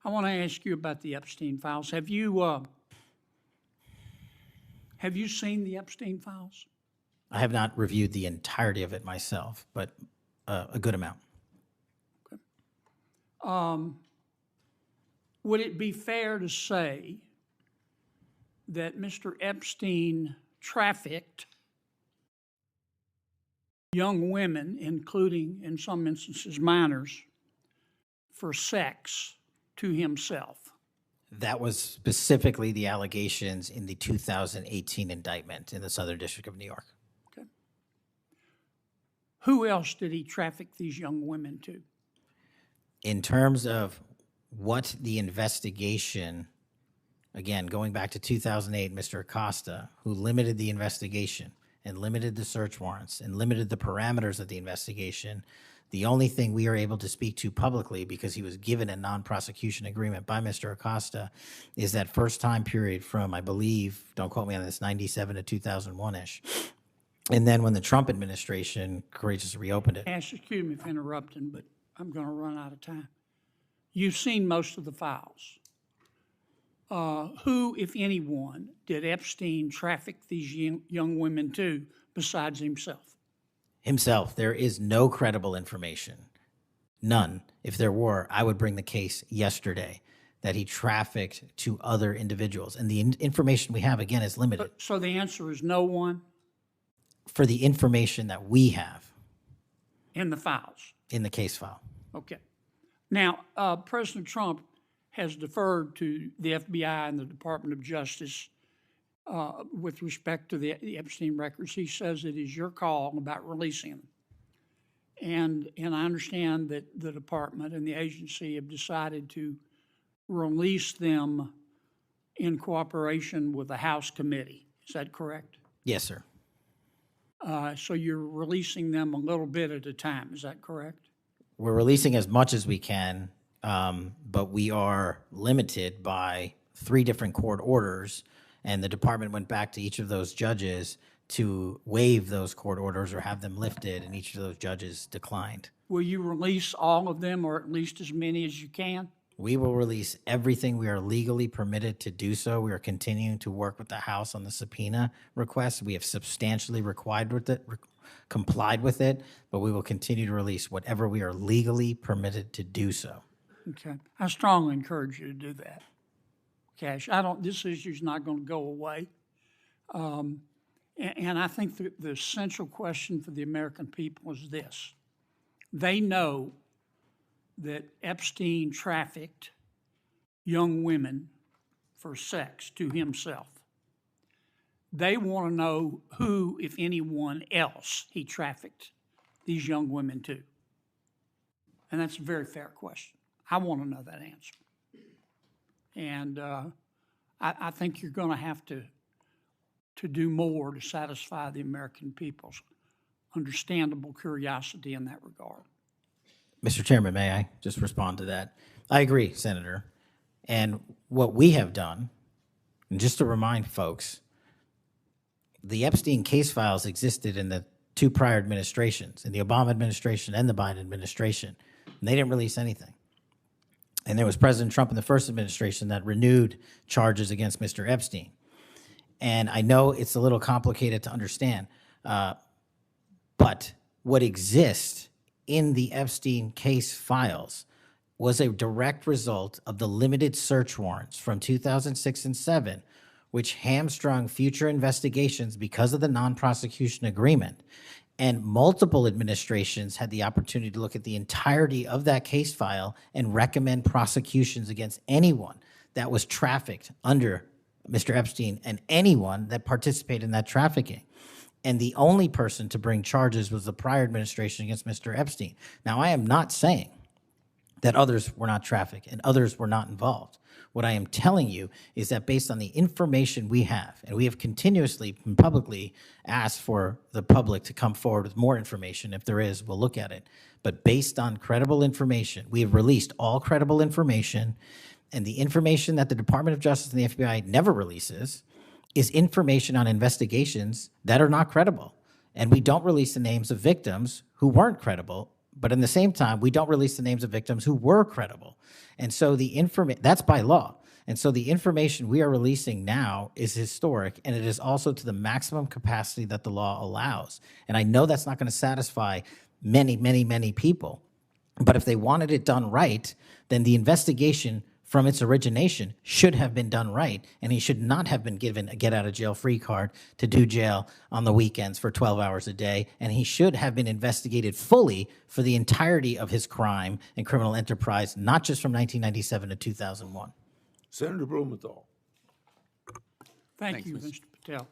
I want to ask you about the Epstein files. Have you seen the Epstein files? I have not reviewed the entirety of it myself, but a good amount. Would it be fair to say that Mr. Epstein trafficked young women, including, in some instances, minors, for sex to himself? That was specifically the allegations in the 2018 indictment in the Southern District of New York. Okay. Who else did he traffic these young women to? In terms of what the investigation, again, going back to 2008, Mr. Acosta, who limited the investigation and limited the search warrants and limited the parameters of the investigation, the only thing we are able to speak to publicly, because he was given a non-prosecution agreement by Mr. Acosta, is that first time period from, I believe, don't quote me on this, 97 to 2001-ish. And then when the Trump administration courageously reopened it. Excuse me for interrupting, but I'm going to run out of time. You've seen most of the files. Who, if anyone, did Epstein traffic these young women to besides himself? Himself. There is no credible information. None. If there were, I would bring the case yesterday that he trafficked to other individuals. And the information we have, again, is limited. So the answer is no one? For the information that we have. In the files? In the case file. Okay. Now, President Trump has deferred to the FBI and the Department of Justice with respect to the Epstein records. He says it is your call about releasing them. And I understand that the department and the agency have decided to release them in cooperation with the House committee. Is that correct? Yes, sir. So you're releasing them a little bit at a time. Is that correct? We're releasing as much as we can, but we are limited by 3 different court orders, and the department went back to each of those judges to waive those court orders or have them lifted, and each of those judges declined. Will you release all of them, or at least as many as you can? We will release everything we are legally permitted to do so. We are continuing to work with the House on the subpoena request. We have substantially complied with it, but we will continue to release whatever we are legally permitted to do so. Okay. I strongly encourage you to do that, Kash. This issue's not going to go away. And I think the central question for the American people is this. They know that Epstein trafficked young women for sex to himself. They want to know who, if anyone else, he trafficked these young women to. And that's a very fair question. I want to know that answer. And I think you're going to have to do more to satisfy the American people's understandable curiosity in that regard. Mr. Chairman, may I just respond to that? I agree, Senator. And what we have done, and just to remind folks, the Epstein case files existed in the 2 prior administrations, in the Obama administration and the Biden administration, and they didn't release anything. And there was President Trump in the first administration that renewed charges against Mr. Epstein. And I know it's a little complicated to understand, but what exists in the Epstein case files was a direct result of the limited search warrants from 2006 and 7, which hamstrung future investigations because of the non-prosecution agreement. And multiple administrations had the opportunity to look at the entirety of that case file and recommend prosecutions against anyone that was trafficked under Mr. Epstein and anyone that participated in that trafficking. And the only person to bring charges was the prior administration against Mr. Epstein. Now, I am not saying that others were not trafficked and others were not involved. What I am telling you is that based on the information we have, and we have continuously and publicly asked for the public to come forward with more information. If there is, we'll look at it. But based on credible information, we have released all credible information, and the information that the Department of Justice and the FBI never releases is information on investigations that are not credible. And we don't release the names of victims who weren't credible But in the same time, we don't release the names of victims who were credible. And so the information, that's by law. And so the information we are releasing now is historic, and it is also to the maximum capacity that the law allows. And I know that's not going to satisfy many, many, many people. But if they wanted it done right, then the investigation from its origination should have been done right, and he should not have been given a get-out-of-jail-free card to do jail on the weekends for 12 hours a day, and he should have been investigated fully for the entirety of his crime and criminal enterprise, not just from 1997 to 2001. Senator Blumenthal. Thank you, Mr. Patel.